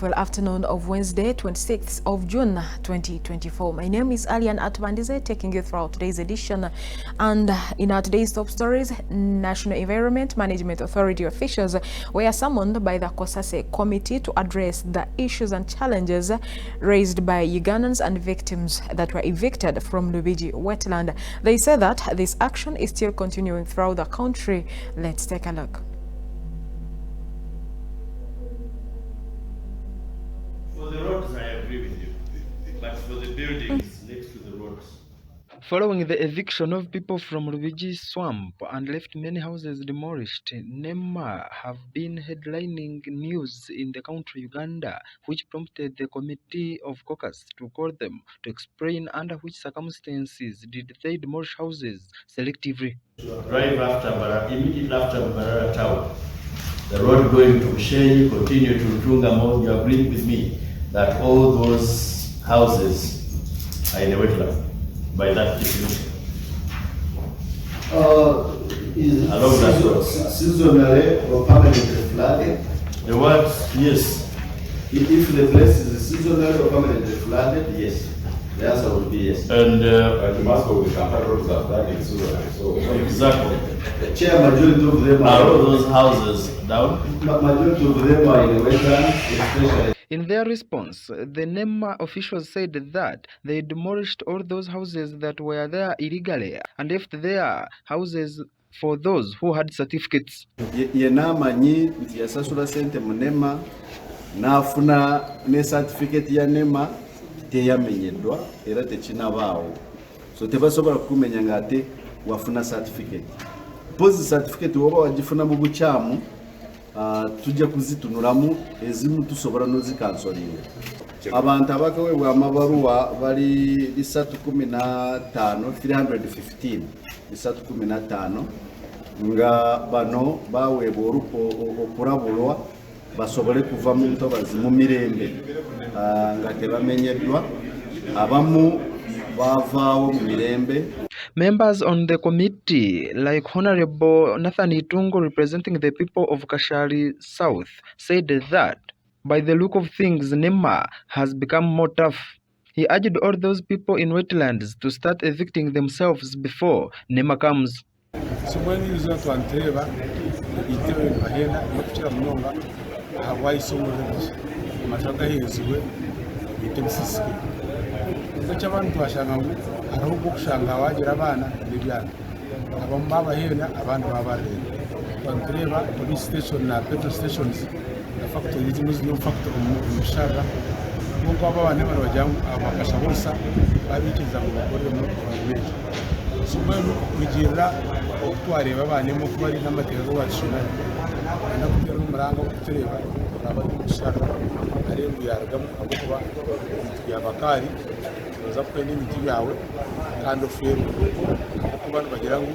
Well, afternoon of Wednesday, 26th of June 2024. My name is Allian Atubandiize, taking you throughout today's edition. And in our today's top stories, National Environment Management Authority officials were summoned by the Kosase Committee to address the issues and challenges raised by Ugandans and victims that were evicted from Lubigi wetland. They say that this action is still continuing throughout the country. Let's take a look. For the roads, I agree with you, but for the buildings next to the roads. Following the eviction of people from Lubigi swamp and left many houses demolished, NEMA have been headlining news in the country Uganda, which prompted the committee of caucus to call them to explain under which circumstances did they demolish houses selectively. Drive after immediately after Barara town, the road going to Bushenyi, continue to Tungamo. You agree with me that all those houses are in a wetland by that definition. Along that road. Seasonally or permanently flooded? The words, yes. If the place is seasonally or permanently flooded, yes. The answer would be yes. And Moscow with Kampala roads are flooded seasonally. So exactly. Chair, majority of them are all those houses down. Majority of them are in the wetland, especially. In their response, the NEMA officials said that they demolished all those houses that were there illegally and left their houses for those who had certificates. Yenamanyi nti yasasula sente mu NEMA n'afuna ne certificate ya NEMA teyamenyeddwa era tekinabaawo. So tebasobola kumenya ng'ate wafuna certificate. Pozi certificate woba wagifuna mu bukyamu tujja kuzitunulamu ezimu tusobola nozikansolinga. Abantu abakaweebwa amabaluwa bali 315 nga bano baweebwa okulabulwa basobole kuva mu ntobazi mu mirembe nga tebamenyeddwa, abamu bavaawo mu mirembe. Members on the committee, like Honorable Nathan Itungo representing the people of Kashari South, said that by the look of things, NEMA has become more tough. He urged all those people in wetlands to start evicting themselves before NEMA comes. Abantu bashangangu arahuko kushanga wagira abana n'ibyana abamwe babahenda abantu babarera bantureba police station na petrol stations na factory zimwe factory umushara ngo abana barajyangu abakasha bose babikiza mu bakore mu meje sumano bigira okutwareba abanemo kuba ari n'amategeko washona na kutera umuranga kutureba abari umushara ari yaragamo kuba yabakari zapwe n'imiti yawe kandi ofero kuko bantu bagira ngo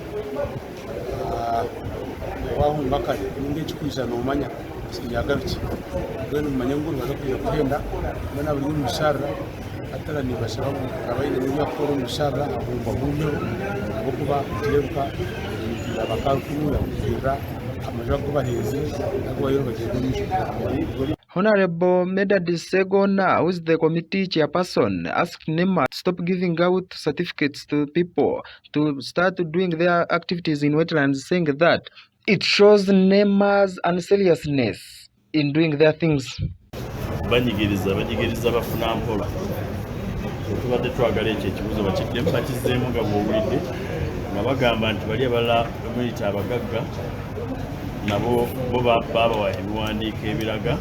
wahu makari ninde cyikuza no manya yagaruki bene manya ngo baza kuya kuhenda bana buri mushara atara ni bashaka abayine n'yakora umushara abumba bumwe abo kuba kirebuka abakankuru yakira amaja kuba heze nako bayo bagenda. Honorable Medadi Segona, who is the committee chairperson, asked NEMA to stop giving out certificates to people to start doing their activities in wetlands, saying that it shows NEMA's unseriousness in doing their things. Banyigiriza bafuna mpola. Tubadde twagala ekyo ekibuzo bakiddemu bakizzeemu nga bw'owulidde nga bagamba nti bali abala bamuyita abagagga nabo bo babawa ebiwandiiko ebiraga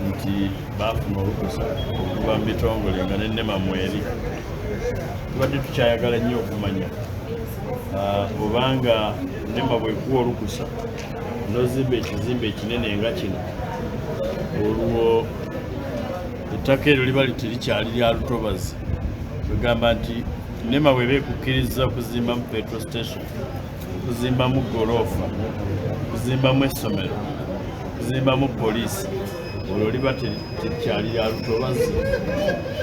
nti bafuna olukusa okuva mu bitongole nga ne NEMA mweri. Tubadde tukyayagala nnyo okumanya obanga NEMA bwekuwa olukusa n'ozimba ekizimbe ekinene nga kino, olwo ettaka eryo liba terikyali lya lutobazi. Tugamba nti NEMA bweba ekukkiriza kuzimba mu petrol station, kuzimba mu goloofa, kuzimba mu essomero, kuzimba mu poliisi, olwo liba terikyali lya lutobazi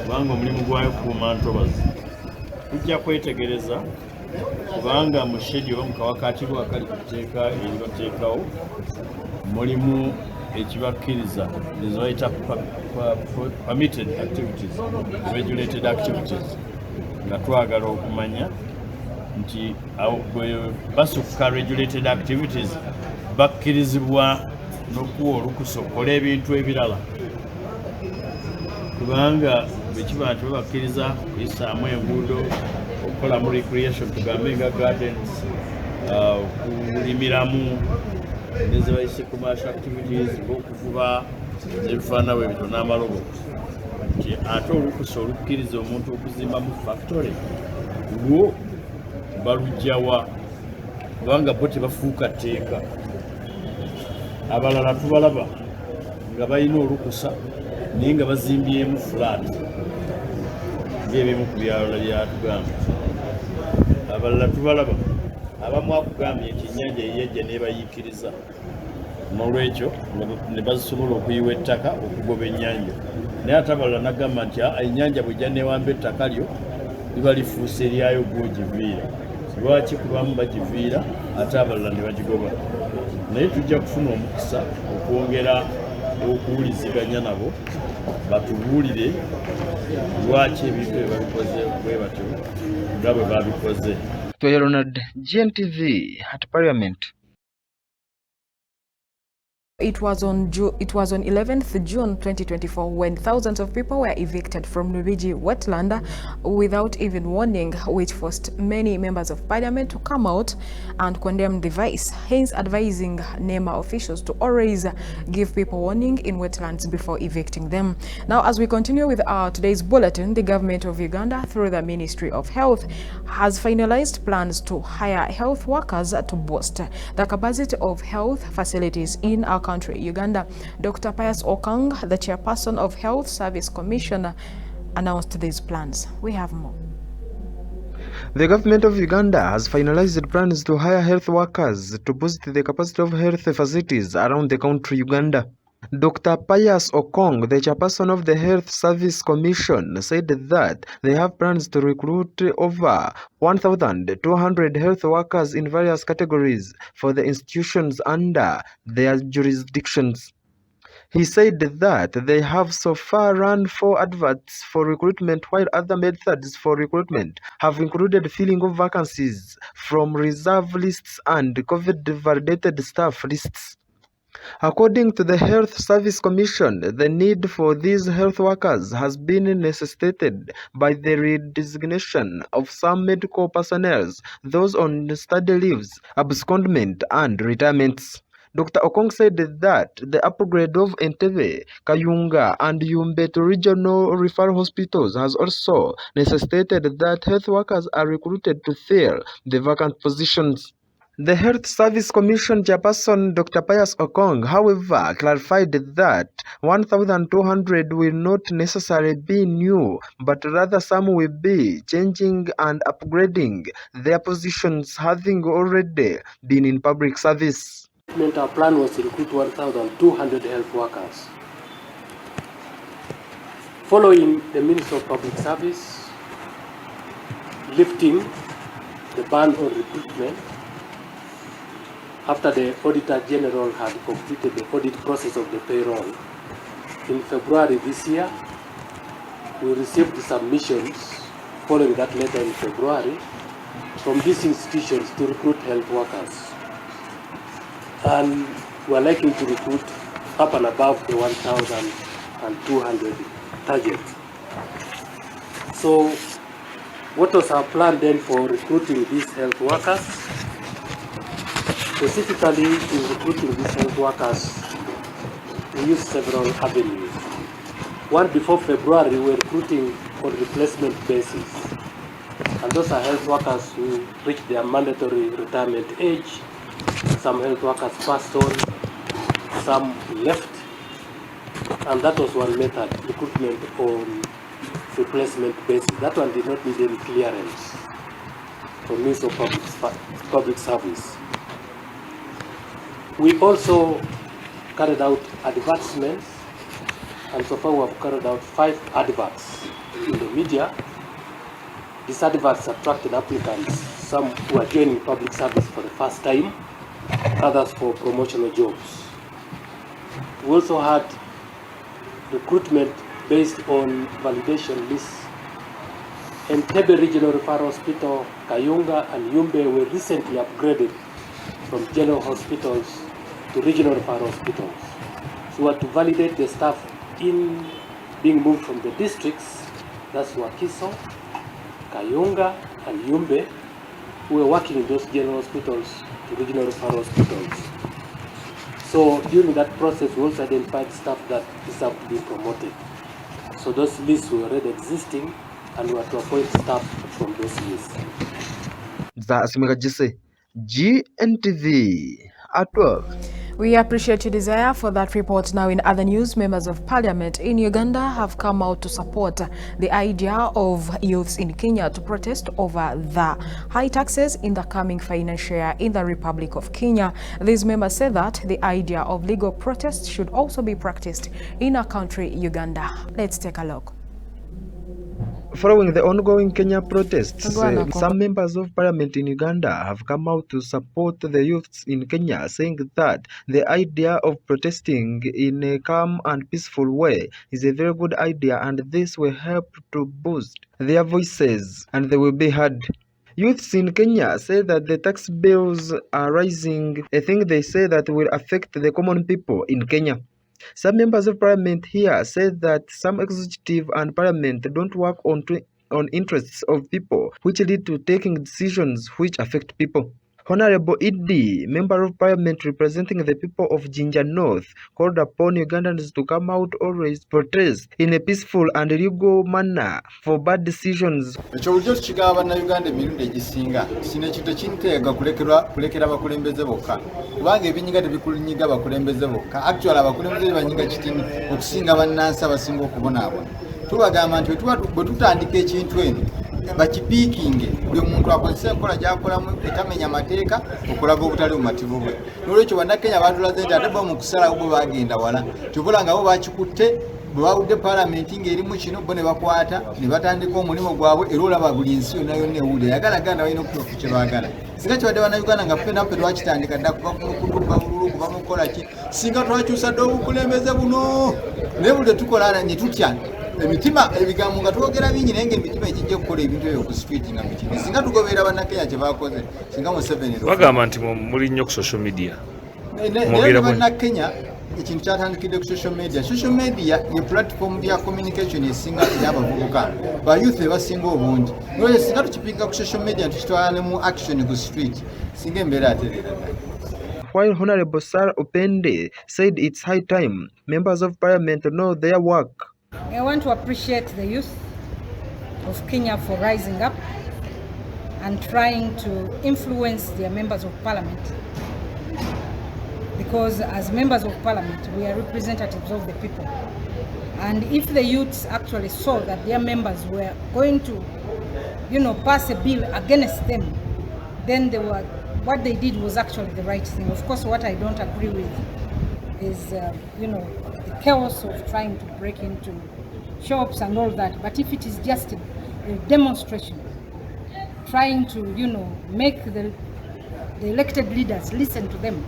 kubanga omulimu gwayo kuuma ntobazi. Tujja kwetegereza kubanga mu shedi oba mu kawakatirwa akali ku tteeka eryoteekawo mulimu ekibakkiriza ezoyita permitted activities, regulated activities, nga twagala okumanya nti basukka regulated activities bakkirizibwa n'okuwa olukusa okukola ebintu ebirala, kubanga bekiba nti babakkiriza kuyisaamu enguudo, okukolamu recreation, tugambe nga gardens, okulimiramu nezibayise commercial activities ng'okuvuba ebifaanana bwe bito n'amalobo, nti ate olukusa olukkiriza omuntu okuzimba mu factory lwo balugjawa, kubanga bo tebafuuka tteeka. Abalala tubalaba nga balina olukusa naye nga bazimbyemu flat ng'ebimu ku byalo byatugamba. Abalala tubalaba abamu akugambye nti ennyanja yeyajja n'ebayiikiriza, n'olwekyo ne basobola okuyiwa ettaka okugoba ennyanja, naye ate abalala nagamba nti ennyanja bw'ejja neewamba ettaka lyo liba lifuuse eryayo gw'ogiviira. Lwaki? Kubamu bagiviira ate abalala ne bagigoba. Naye tujja kufuna omukisa okwongera okuwuliziganya nabo batubuulire lwaki ebintu bye babikoze bwe batyo nga bwe babikoze. Ronald, Gntv at Parliament. It was on 11th June 2024 when thousands of people were evicted from Lubigi wetland without even warning, which forced many members of parliament to come out and condemn the vice, hence advising NEMA officials to always give people warning in wetlands before evicting them. Now, as we continue with our today's bulletin, the government of Uganda, through the Ministry of Health, has finalized plans to hire health workers to boost the capacity of health facilities in our country, Uganda. Dr. Pius Okang, the chairperson of Health Service Commission, announced these plans. We have more. The government of Uganda has finalized plans to hire health workers to boost the capacity of health facilities around the country, Uganda. Dr. Pius Okong, the chairperson of the Health Service Commission, said that they have plans to recruit over 1,200 health workers in various categories for the institutions under their jurisdictions. He said that they have so far run 4 adverts for recruitment, while other methods for recruitment have included filling of vacancies from reserve lists and COVID-validated staff lists. According to the Health Service Commission, the need for these health workers has been necessitated by the redesignation of some medical personnel, those on study leaves, abscondment, and retirements. Dr. Okong said that the upgrade of Gntv, Kayunga, and Yumbe to regional referral hospitals has also necessitated that health workers are recruited to fill the vacant positions. The Health Service Commission chairperson, Dr. Pius Okong, however, clarified that 1,200 will not necessarily be new, but rather some will be changing and upgrading their positions, having already been in public service. Our plan was to recruit 1,200 health workers. Following the Minister of Public Service lifting the ban on recruitment, after the Auditor General had completed the audit process of the payroll, in February this year, we received the submissions following that letter in February from these institutions to recruit health workers. And we are likely to recruit up and above the 1,200 target. So what was our plan then for recruiting these health workers? Specifically, in recruiting these health workers, we used several avenues. One, before February, we were recruiting on replacement basis. And those are health workers who reached their mandatory retirement age. Some health workers passed on, some left. And that was one method, recruitment on replacement basis. That one did not need any clearance from Ministry of Public Service. We also carried out advertisements, and so far we have carried out 5 adverts in the media. These adverts attracted applicants, some who are joining public service for the first time, others for promotional jobs. We also had recruitment based on validation lists. Entebbe Regional Referral Hospital, Kayunga and Yumbe were recently upgraded from general hospitals to regional referral hospitals. So we had to validate the staff in being moved from the districts, that's Wakiso, Kayunga and Yumbe, who were working in those general hospitals to regional referral hospitals. So during that process, we also identified staff that deserve to be promoted. So those lists were already existing, and we had to appoint staff from those lists. Gntv at 12. We appreciate your desire for that report. Now in other news, members of parliament in Uganda have come out to support the idea of youths in Kenya to protest over the high taxes in the coming financial year in the Republic of Kenya. These members say that the idea of legal protest should also be practiced in our country, Uganda. Let's take a look. Following the ongoing Kenya protests, some members of parliament in Uganda have come out to support the youths in Kenya, saying that the idea of protesting in a calm and peaceful way is a very good idea, and this will help to boost their voices and they will be heard. Youths in Kenya say that the tax bills are rising, a thing they say that will affect the common people in Kenya. Some members of parliament here said that some executive and parliament don't work on interests of people, which lead to taking decisions which affect people. Honorable Idi, member of parliament representing the people of Jinja North, called upon Ugandans to come out always protest in a peaceful and legal manner for bad decisions. Ekyo kigaba na Uganda emirundi egisinga sine kintu kinteega kulekera abakulembeze bokka kubanga ebinyiga tebikunyiga abakulembeze bokka. Actually abakulembeze banyiga kitini okusinga bannansi abasinga okubonaabona. Tubagamba nti bwe tutandika ekintu eno bakipiikinge buli muntu akozesa enkola gy'akolamu etamenya amateeka okulaga obutali bumativu bwe. N'olwekyo bannakenya baatulaze nti ate bo mu kusalawo bo bagenda wala tubula nga bo bakikutte bwe bawudde paalamenti ng'erimu kino bo ne bakwata ne batandika omulimu gwabwe era olaba buli nsi yonna yonna ewulira yagala Uganda balina okutuuka ku kye baagala. Singa kibadde bannayuganda nga ffe twakitandika dda kuva ku mukudduba bululu kuva mu kukola ki singa twakyusa dde obukulembeze buno naye buli lwe tukola ne tutya emitima ebigambo nga twogera bingi naye ng'emitima egijja okukola ebintu ebyo ku street nga mikini singa tugoberera bannakenya kye baakoze singa Museveni bagamba nti muli nnyo ku social media. Naye bannakenya ekintu kyatandikidde ku social media. Social media ye platform ya communication esinga ey'abavubuka ba youth ebasinga obungi. Nolwekyo singa tukipinga ku social media tukitwala mu action ku street singa embeera atereera ddala. While Honorable Sarah Opende said it's high time members of parliament know their work. I want to appreciate the youth of Kenya for rising up and trying to influence their members of parliament, because as members of parliament we are representatives of the people, and if the youths actually saw that their members were going to pass a bill against them, then what they did was actually the right thing. Of course, what I don't agree with is the chaos of trying to break into shops and all that. But if it is just a demonstration, trying to make the elected leaders listen to them,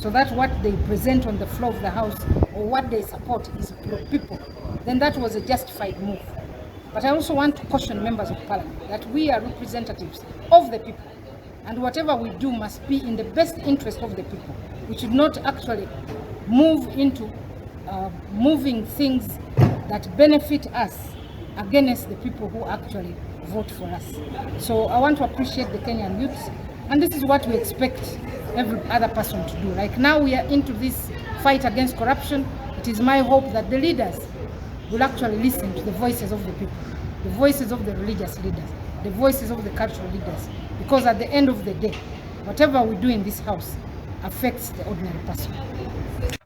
so that what they present on the floor of the house or what they support is pro-people, then that was a justified move. But I also want to caution members of parliament that we are representatives of the people, and whatever we do must be in the best interest of the people. We should not actually move into moving things that benefit us against the people who actually vote for us. So I want to appreciate the Kenyan youths, and this is what we expect every other person to do. Like now we are into this fight against corruption. It is my hope that the leaders will actually listen to the voices of the people, the voices of the religious leaders, the voices of the cultural leaders, because at the end of the day, whatever we do in this house affects the ordinary person.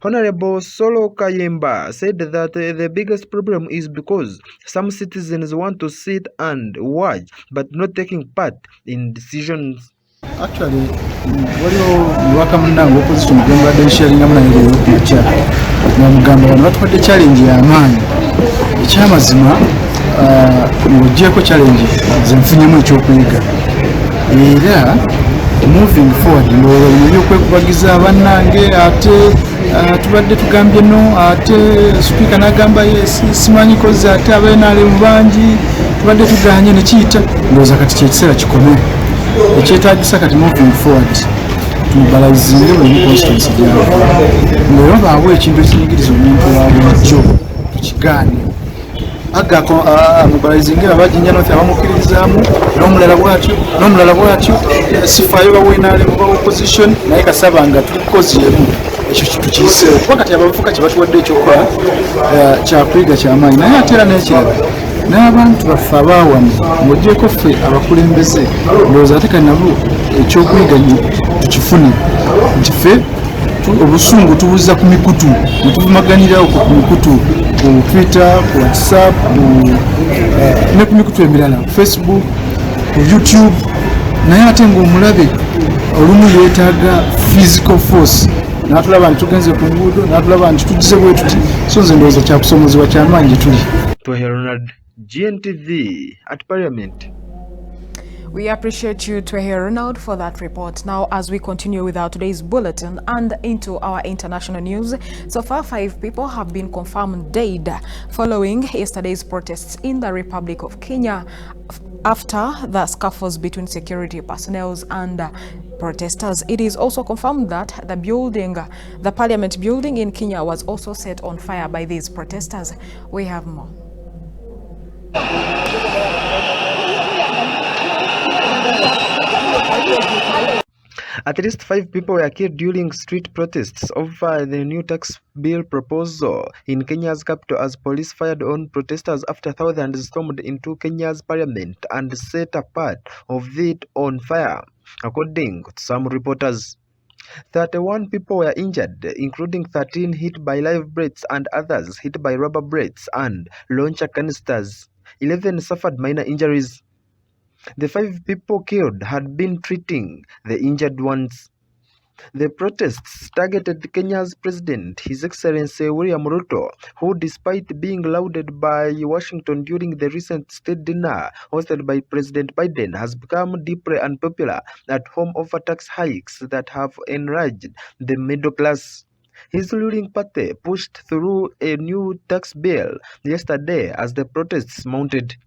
Honorable Solo Kayemba said that the biggest problem is because some citizens want to sit and watch but not taking part in decisions. Actually, waliwo wakamunanga opposition gwembadde nsharinga munayiro kucha namugamba wano batwadde challenge y'amaanyi ekyamazima ng'oggyeko challenge zenfunyemu ekyokuyiga era moving forward ndowooza bino by'okwekubagiza bannange ate tubadde tugambye no ate speaker n'agamba yes simanyi kozi ate abenaalemu bangi tubadde tuganye ne kiyita ndowooza kati kyekiseera kikome ekyetaagisa kati moving forward tumubalaizinge buli constituency gyabo ngaera baawe ekintu ekinyigiriza omuntu wabulijjo tukigaane agako mubalaizinge abajinya nofe abamukkiririzaamu n'omulala bwatyo sifaayo baweenaalemu ba opposition naye kasaba nga tuli kozi emu ekyo kintu kiyiseewo kuba kati abavubuka kye batuwadde ekyokukola kyakuyiga kyamaanyi naye ate era n'ekirala n'abantu baffe abaawamu ng'ogyeko ffe abakulembeze ndowooza ate kati nabo ekyokuyiga tukifune nti ffe obusungu tubuuza ku mikutu ne tuvumaganirawo ku mikutu ku Twitter, ku WhatsApp, ne ku mikutu emirala ku Facebook, ku YouTube, naye ate ng'omulabe olumu yeetaaga physical force n'atulaba nti tugenze ku nguudo n'atulaba nti tugize bwe tuti so nze ndowooza kyakusomozebwa kyamaanyi gye tuli. Ronald, Gntv at Parliament. We appreciate you, Twehe Ronald, for that report. Now, as we continue with our today's bulletin and into our international news, so far 5 people have been confirmed dead following yesterday's protests in the Republic of Kenya after the scuffles between security personnel and protesters. It is also confirmed that the Parliament building in Kenya was also set on fire by these protesters. We have more. At least 5 people were killed during street protests over the new tax bill proposal in Kenya's capital as police fired on protesters after thousands stormed into Kenya's parliament and set a part of it on fire, according to some reporters. 31 people were injured, including 13 hit by live bullets and others hit by rubber bullets and launcher canisters. 11 suffered minor injuries. The 5 people killed had been treating the injured ones. The protests targeted Kenya's president, His Excellency William Ruto, who, despite being lauded by Washington during the recent state dinner hosted by President Biden, has become deeply unpopular at home over tax hikes that have enraged the middle class. His ruling party pushed through a new tax bill yesterday as the protests mounted.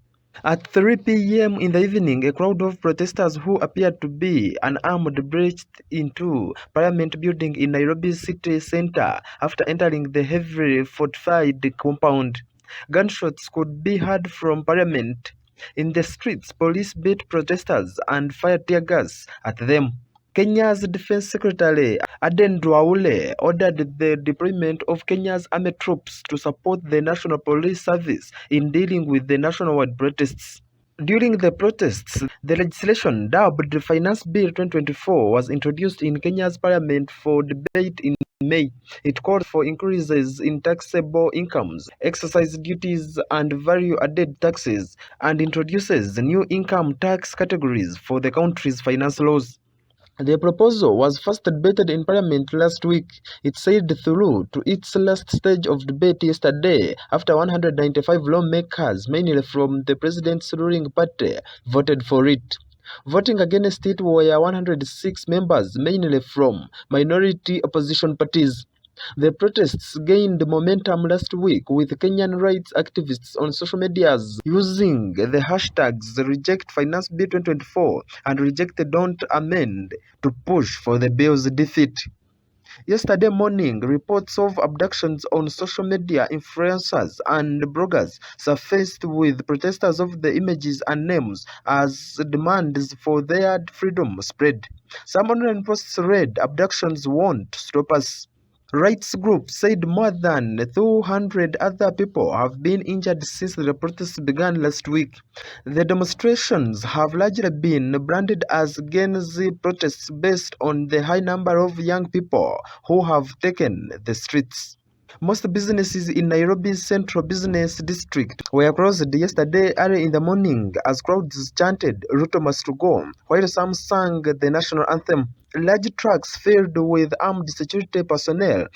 At 3 p.m. in the evening, a crowd of protesters who appeared to be unarmed breached into Parliament building in Nairobi city center after entering the heavily fortified compound. Gunshots could be heard from Parliament. In the streets, police beat protesters and fired tear gas at them. Kenya's Defense Secretary Aden Duale ordered the deployment of Kenya's army troops to support the National Police Service in dealing with the nationwide protests. During the protests, the legislation dubbed Finance Bill 2024 was introduced in Kenya's parliament for debate in May. It called for increases in taxable incomes, excise duties, and value-added taxes, and introduces new income tax categories for the country's finance laws. The proposal was first debated in Parliament last week. It sailed through to its last stage of debate yesterday after 195 lawmakers, mainly from the president's ruling party, voted for it. Voting against it were 106 members, mainly from minority opposition parties. The protests gained momentum last week, with Kenyan rights activists on social media using the hashtags Reject Finance Bill 2024 and Reject Don't Amend to push for the bill's defeat. Yesterday morning, reports of abductions on social media influencers and bloggers surfaced, with protesters of the images and names as demands for their freedom spread. Some online posts read, "Abductions won't stop us." Rights groups said more than 200 other people have been injured since the protests began last week. The demonstrations have largely been branded as Gen Z protests based on the high number of young people who have taken the streets. Most businesses in Nairobi's central business district were closed yesterday early in the morning as crowds chanted "Ruto must go," while some sang the national anthem. Large trucks filled with armed security personnel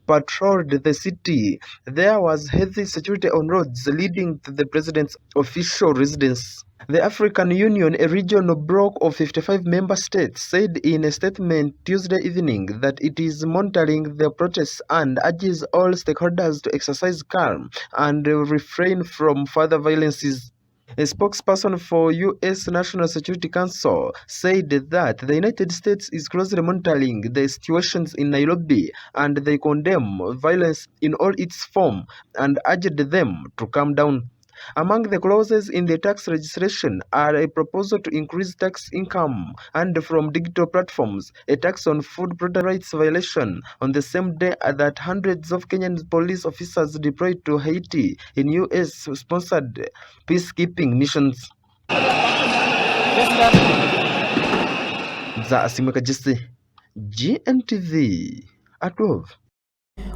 patrolled the city. There was heavy security on roads leading to the president's official residence. The African Union, a regional bloc of 55 member states, said in a statement Tuesday evening that it is monitoring the protests and urges all stakeholders to exercise calm and refrain from further violences. A spokesperson for U.S. National Security Council said that the United States is closely monitoring the situations in Nairobi and they condemn violence in all its forms and urged them to calm down. Among the clauses in the tax legislation are a proposal to increase tax income and from digital platforms, a tax on food product rights violation on the same day that hundreds of Kenyan police officers deployed to Haiti in U.S.-sponsored peacekeeping missions. Gntv at 12.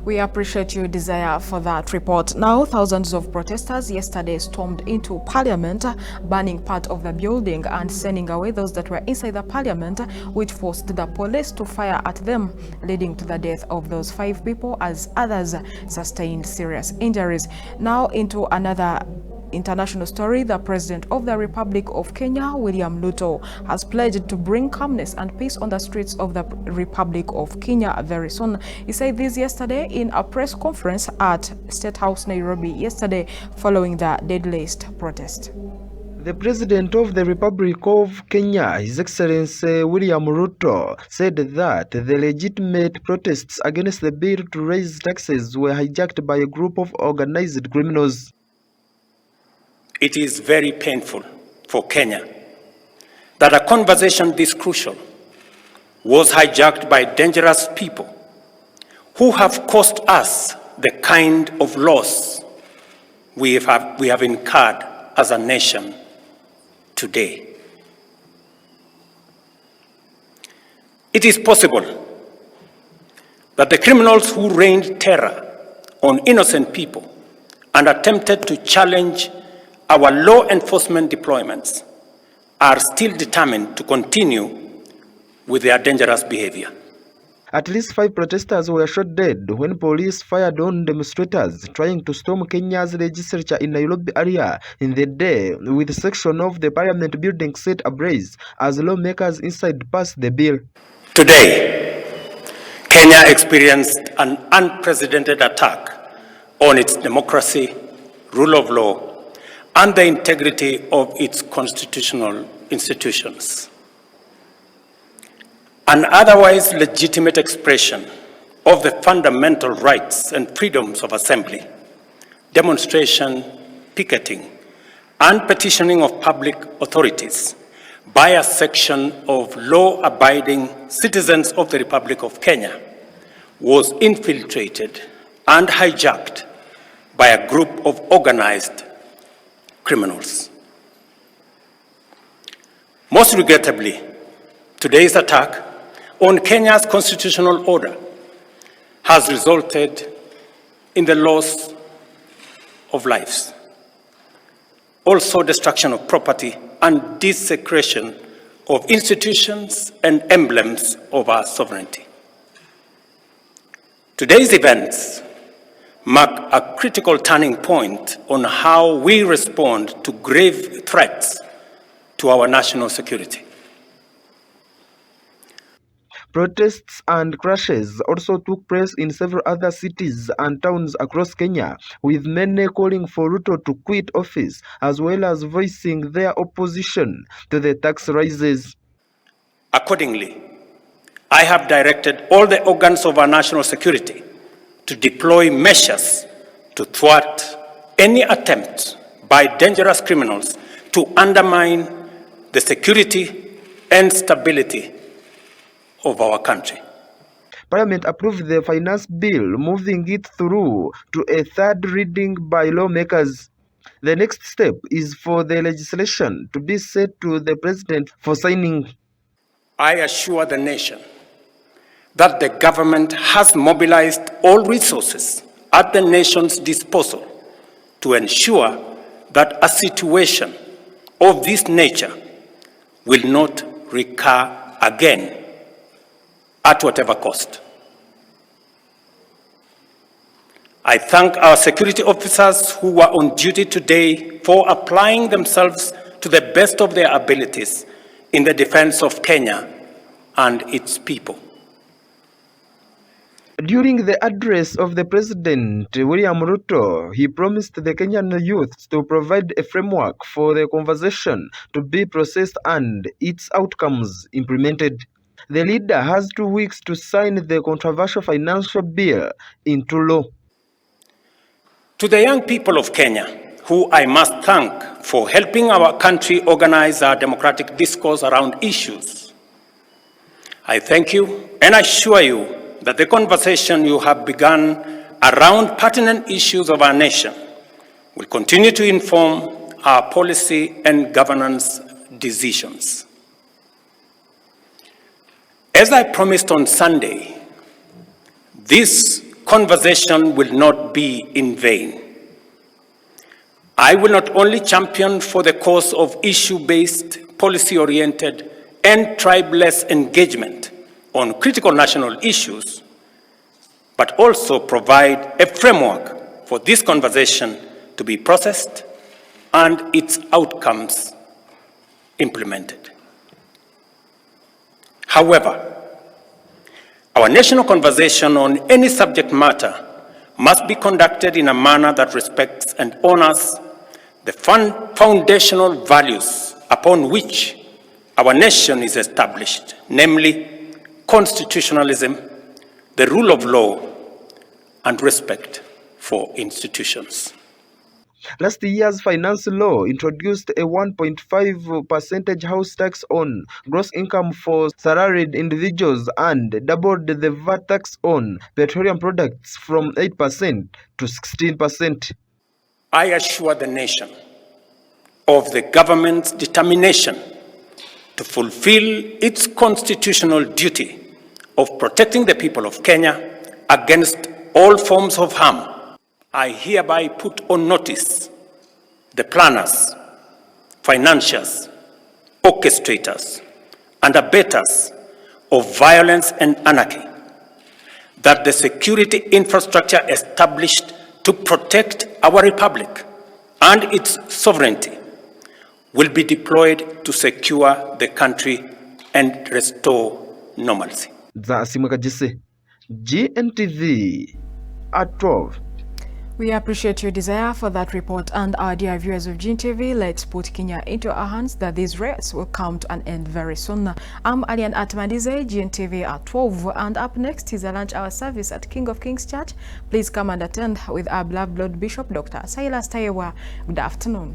We appreciate your desire for that report. Now, thousands of protesters yesterday stormed into Parliament, burning part of the building and sending away those that were inside the Parliament, which forced the police to fire at them, leading to the death of those 5 people as others sustained serious injuries. Now, into another international story, the President of the Republic of Kenya, William Ruto, has pledged to bring calmness and peace on the streets of the Republic of Kenya very soon. He said this yesterday in a press conference at State House, Nairobi, yesterday following the deadliest protest. The President of the Republic of Kenya, His Excellency William Ruto, said that the legitimate protests against the bill to raise taxes were hijacked by a group of organized criminals. It is very painful for Kenya that a conversation this crucial was hijacked by dangerous people who have caused us the kind of loss we have incurred as a nation today. It is possible that the criminals who rained terror on innocent people and attempted to challenge our law enforcement deployments are still determined to continue with their dangerous behavior. At least 5 protesters were shot dead when police fired on demonstrators trying to storm Kenya's legislature in Nairobi area in the day, with a section of the parliament building set ablaze as lawmakers inside passed the bill. Today, Kenya experienced an unprecedented attack on its democracy, rule of law, and the integrity of its constitutional institutions. An otherwise legitimate expression of the fundamental rights and freedoms of assembly, demonstration, picketing, and petitioning of public authorities by a section of law-abiding citizens of the Republic of Kenya was infiltrated and hijacked by a group of organized criminals. Most regrettably, today's attack on Kenya's constitutional order has resulted in the loss of lives, also destruction of property and desecration of institutions and emblems of our sovereignty. Today's events mark a critical turning point on how we respond to grave threats to our national security. Protests and crashes also took place in several other cities and towns across Kenya, with many calling for Ruto to quit office, as well as voicing their opposition to the tax rises. Accordingly, I have directed all the organs of our national security to deploy measures to thwart any attempt by dangerous criminals to undermine the security and stability of our country. Parliament approved the finance bill, moving it through to a third reading by lawmakers. The next step is for the legislation to be sent to the President for signing. I assure the nation that the government has mobilized all resources at the nation's disposal to ensure that a situation of this nature will not recur again at whatever cost. I thank our security officers who were on duty today for applying themselves to the best of their abilities in the defense of Kenya and its people. During the address of the President, William Ruto, he promised the Kenyan youth to provide a framework for the conversation to be processed and its outcomes implemented. The leader has 2 weeks to sign the controversial financial bill into law. To the young people of Kenya, who I must thank for helping our country organize our democratic discourse around issues, I thank you and assure you that the conversation you have begun around pertinent issues of our nation will continue to inform our policy and governance decisions. As I promised on Sunday, this conversation will not be in vain. I will not only champion for the cause of issue-based, policy-oriented, and tribeless engagement on critical national issues, but also provide a framework for this conversation to be processed and its outcomes implemented. However, our national conversation on any subject matter must be conducted in a manner that respects and honors the foundational values upon which our nation is established, namely constitutionalism, the rule of law, and respect for institutions. Last year's finance law introduced a 1.5% house tax on gross income for salaried individuals and doubled the VAT tax on petroleum products from 8% to 16%. I assure the nation of the government's determination to fulfill its constitutional duty of protecting the people of Kenya against all forms of harm. I hereby put on notice the planners, financiers, orchestrators, and abettors of violence and anarchy that the security infrastructure established to protect our republic and its sovereignty will be deployed to secure the country and restore normalcy. Gntv at 12. We appreciate your desire for that report, and our dear viewers of Gntv, let's put Kenya into our hands that these riots will come to an end very soon. I'm Allian Atubandiize, Gntv at 12, and up next is a lunch hour service at King of Kings Church. Please come and attend with our beloved Lord Bishop Dr. Silas Tayewa. Good afternoon.